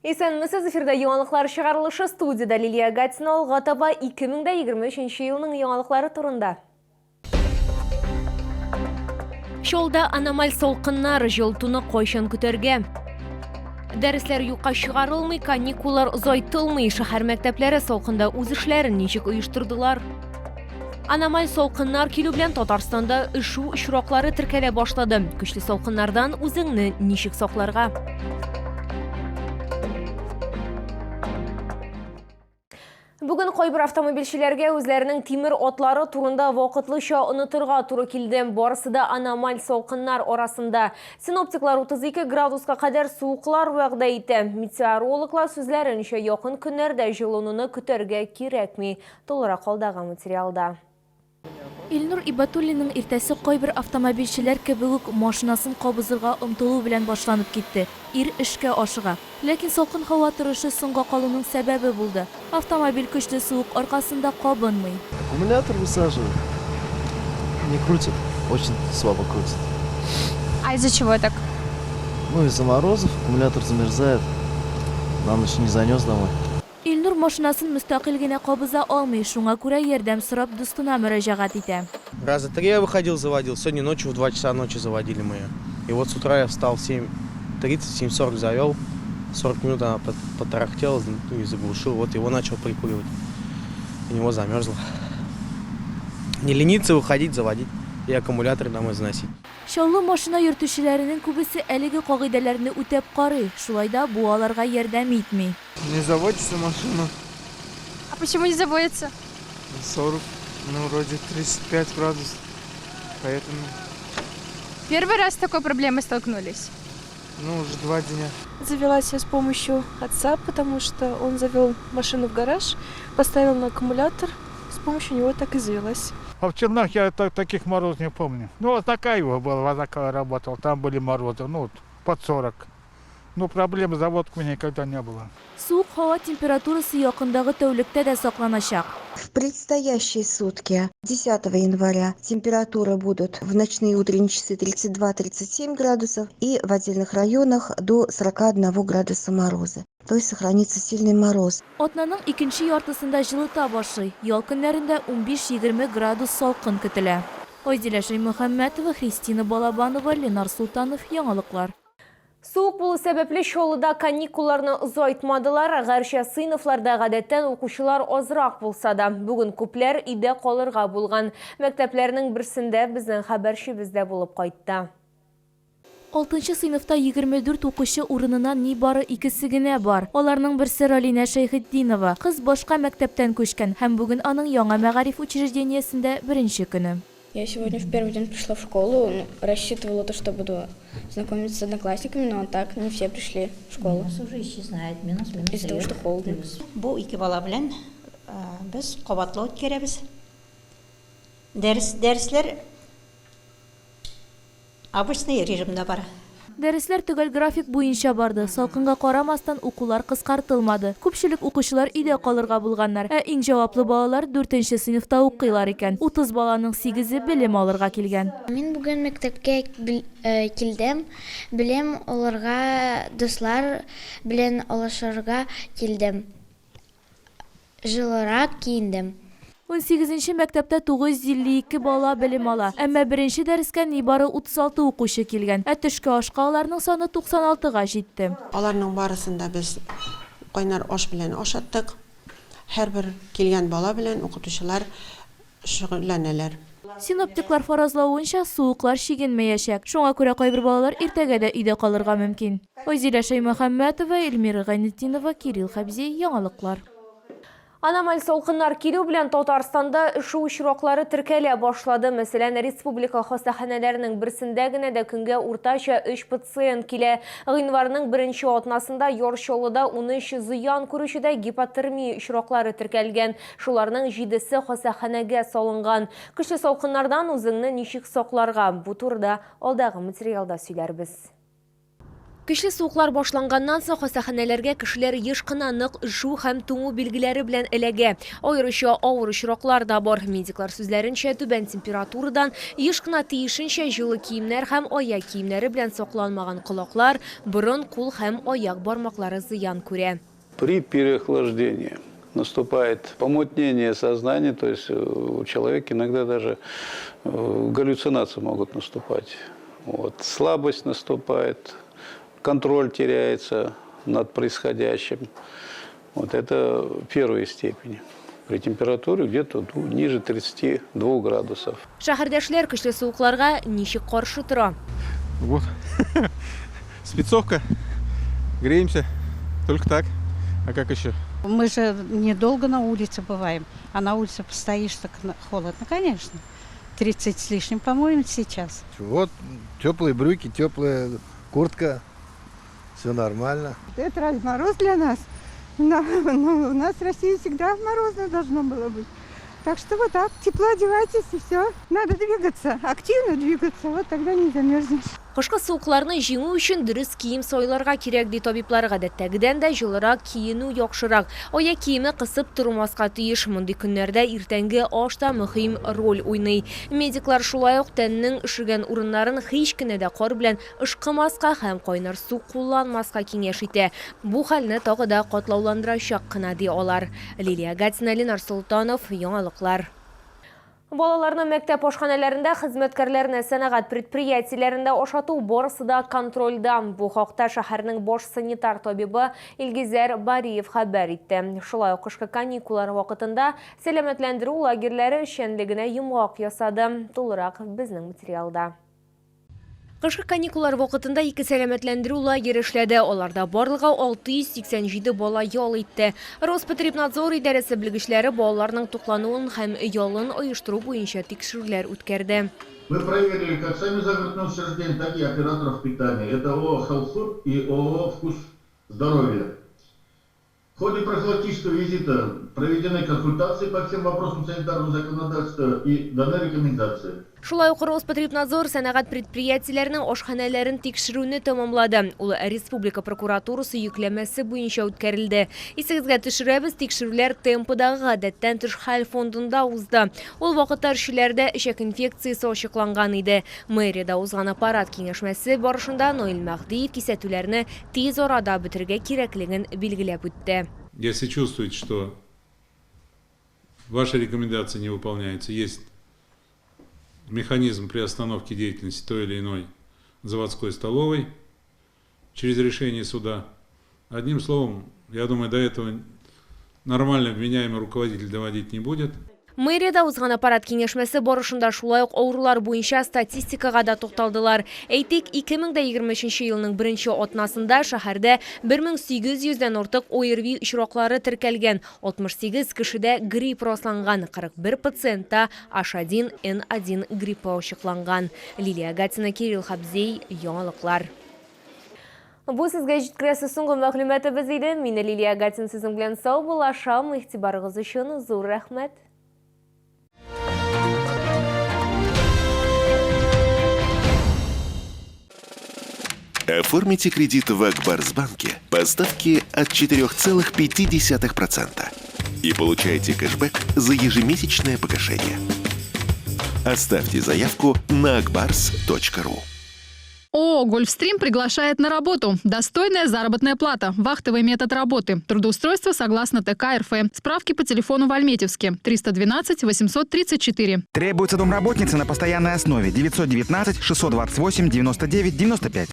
Исәнмесез, эфирда яңалыклар чыгарылышы, студияда Лилия Гатина, Алгатаба 2023 елның яңалыклары турында. Шолда аномаль солкыннар жылтуны койшан көтәргә. Дәресләр юкка чыгарылмый, каникуллар озайтылмый, шәһәр мәктәпләре солкында үз эшләрен ничек оештырдылар. Аномаль солкыннар килү белән Татарстанда üşү очраклары теркәлә башлады. Көчле солкыннардан үзеңне ничек сакларга? Бүген кайбер автомобильчеләргә үзләренең тимер атлары турында вакытлыча онытырга туры килде. Барысы да аномаль солкыннар арасында. Синоптиклар 32 градуска кадәр суыклар вәгъдә итә. Метеорологлар сүзләренчә, якын көннәрдә җылынуны көтәргә кирәкми. Толырак алдагы материалда. Илнур Ибатуллинның иртәсе кайбер автомобильчеләр кебек машинасын кабызырга омтылу белән башланып китте. Ир эшкә ашыга. Ләкин салкын һава торышы соңга калуның сәбәбе булды. Автомобиль көчле суык аркасында кабынмый. Аккумулятор высаживаю. Не крутит, очень слабо крутит. А из-за чего так? Ну, из-за морозов аккумулятор замерзает. На ночь не занес домой. Илнур машинасын мөстәкыйль генә кабыза алмый, шуңа күрә ярдәм сорап дустына мөрәҗәгать итә. Раза 3 я выходил, заводил. Сегодня ночью в 2 часа ночи заводили мы ее. И вот с утра я встал в 7:30, 7:40 завел. 40 минут она потарахтела и заглушил. Вот его начал прикуривать. У него замерзло. Не лениться выходить, заводить и аккумуляторы домой заносить. Шаулы машина йөртүчеләренең күбесе әлеге кагыйдәләрне үтәп карый. Шулай да бу аларга ярдәм итми. Не заводится машина. А почему не заводится? 40, ну вроде 35 градусов. Поэтому, Первый раз с такой проблемой столкнулись. ну уже 2 дня. Завелась я с помощью отца, потому что он завел машину в гараж, поставил на аккумулятор, с помощью него так и завелась. А в Чернах я таких морозов не помню. Ну, вот такая его была, вот такая работал. Там были морозы, ну, вот, под 40. Ну, проблем с заводкой никогда не было. Суык һава температурасы якындагы тәүлектә дә сакланачак. В предстоящие сутки, 10 января, температуры будут в ночные и утренние часы 32-37 градусов и в отдельных районах до 41 градуса мороза. То есть сохранится сильный мороз. Атнаның икенче яртысында җылыта башлый. Ял көннәрендә 15-20 градус салкын көтелә. Айзилә Шаймөхәммәтова, Христина Балабанова, Ленар Султанов, яңалыклар. Суык булу сәбәпле Чаллыда каникулларны озайтмадылар. Гәрчә сыйныфларда гадәттән укучылар азрак булса да, бүген күпләр өйдә калырга булган. Мәктәпләрнең берсендә безнең хәбәрчебез дә булып кайтты. 6 сыйныфта 24 укучы урынынан нибары 2 генә бар. Аларның берсе Ралина Шәйхетдинова. Кыз башка мәктәптән күчкән һәм бүген аның яңа мәгариф учреждениесендә беренче көне. Я сегодня в первый день пришла в школу, рассчитывала то, что буду знакомиться с одноклассниками, но так не все пришли в школу. Нас уже исчезает, минус. Из-за того, что холодно. Бу ике бала белән без кабатлы үткәрәбез. Дәресләр обычный режимда бар. Дәресләр төгәл график буенча барды. Салкынга карамастан укулар кыскартылмады. Күпчелек укучылар өйдә калырга булганнар. Ә иң җаваплы балалар 4нче сыйныфта укыйлар икән. 30 баланың 8-е белем алырга килгән. Мин бүген мәктәпкә килдем, белем алырга, дуслар белән алышырга килдем. Җылырак киендем. 18нче мәктәптә 952 бала белем ала. Әмма беренче дәрескә нибары 36 укучы килгән. Ә төшкә ашка аларның саны 96-га җитте. Аларның барысында без кайнар аш белән ашаттык. Һәрбер килгән бала белән укытучылар шөгыльләнәләр. Синоптиклар фаразлавынча, суыклар чигенмәячәк. Шуңа күрә кайбер балалар иртәгә дә өйдә калырга мөмкин. Айзилә Шаймөхәммәтова, Эльмира Гайнетдинова, Кирилл Хабзи, яңалыклар. Аномаль солкыннар килү белән Татарстанда üşү очраклары теркәлә башлады. Мәсәлән, республика хастаханәләренең берсендә генә дә көнгә уртача 3 пациент килә. Гыйнварның 1нче атнасында Чаллыда 13 зыян күрүчедә гипотермия очраклары теркәлгән. Шуларның 7-се хастаханәгә салынган. Көчле солкыннардан үзеңне ничек сакларга? Бу турыда алдагы материалда сөйләрбез. Көчле суыклар башланганнан соң хастаханәләргә кешеләр еш кына нык шу һәм туңу билгеләре белән эләгә. Аеруча авыр очраклар да бар. Медиклар сүзләренчә, түбән температурадан еш кына тиешенчә җылы киемнәр һәм аяк киемнәре белән сакланмаган колаклар, борын, кул һәм аяк бармаклары зыян күрә. При переохлаждении наступает помутнение сознания, то есть у человека иногда даже галлюцинации могут наступать. Вот. Слабость наступает, контроль теряется над происходящим. Вот это первой степени. При температуре где-то ниже 32 градусов. Шәһәрдәшләр көчле суыкларга ничек каршы тора? Вот. Спецовка. Греемся. Только так. А как еще? Мы же недолго на улице бываем, а на улице постоишь, так холодно, конечно. 30 с лишним, по-моему, сейчас. Вот теплые брюки, теплая куртка. Все нормально. Это разве мороз для нас? Но у нас в России всегда морозно должно было быть. Так что вот так, тепло одевайтесь и все. Надо двигаться, активно двигаться, вот тогда не замерзнешь. Кышкы суыкларны җиңү өчен дөрес кием сайларга кирәк ди табиблар. Гадәттәгедән дә җылырак киенү яхшырак. Аяк киеме кысып тормаска тиеш. Мондый көннәрдә иртәнге аш та мөһим роль уйный. Медиклар шулай ук тәннең ишегән урыннарын һич кенә дә кар белән ышкымаска һәм кайнар су кулланмаска киңәш итә. Бу хәлне тагы да катлауландырачак кына ди алар. Лилия Гатина, Ленар Султанов, Яңалыклар. Балаларны мәктәп ашханәләрендә, хезмәткәрләрне сәнәгать предприятиеләрендә ашату барысы да контрольдә. Бу хакта шәһәрнең баш санитар табибы Илгизәр Бариев хәбәр итте. Шулай ук кышкы каникуллар вакытында сәламәтләндерү лагерьләре эшчәнлегенә йомгак ясады. Тулырак безнең материалда. Кышкы каникуллар вакытында 2 сәламәтләндерү лагере эшләде. Аларда барлыгы 687 бала ял итте. Роспотребнадзор идарәсе белгечләре балаларның туклануын һәм ялын оештыру буенча тикшерүләр үткәрде. Мы проверили как сами загородные учреждения, так и операторов питания. Это ООО «Health Food» и ООО «Вкус здоровья». В ходе профилактического визита проведены консультации по всем вопросам санитарного законодательства и даны рекомендации. Шулай ук Роспотребнадзор сәнәгать предприятиеләренең ашханәләрен тикшерүне тәмамлады. Ул республика прокуратурасы йөкләмәсе буенча үткәрелде. Исегезгә төшерәбез, тикшерүләр темпадагы гадәттән тыш хәл фондында узды. Ул вакытта эшчеләрдә эчәк инфекциясе ачыкланган иде. Мэриядә узган аппарат киңәшмәсе барышында Ноил Мәхдиев кисәтүләрне тиз арада бетергә кирәклеген билгеләп үтте. Если чувствуете, что ваши рекомендации не выполняются, есть механизм приостановки деятельности той или иной заводской столовой через решение суда. Одним словом, я думаю, до этого нормально вменяемый руководитель доводить не будет. Мэриядә узган аппарат киңәшмәсе барышында шулай ук авырулар буенча статистикага да тукталдылар. Әйтик, 2023 елның 1нче атнасында шәһәрдә 1800дән артык ОРВИ очраклары теркәлгән. 68 кешедә грипп расланган, 41 пациентта H1N1 гриппы ачыкланган. Лилия Гатина, Кирилл Хабзей, Яңалыклар. Бу сезгә җиткерәсе соңгы мәгълүматыбыз иде. Мин Лилия Гатина сезнең белән сау булашам. Игътибарыгыз өчен зур рәхмәт. Оформите кредит в Акбарсбанке по ставке от 4,5% и получайте кэшбэк за ежемесячное погашение. Оставьте заявку на akbars.ru. ООО «Гольфстрим» приглашает на работу. Достойная заработная плата, вахтовый метод работы, трудоустройство согласно ТК РФ. Справки по телефону в Альметьевске 312 834. Требуется домработница на постоянной основе 919 628 99 95.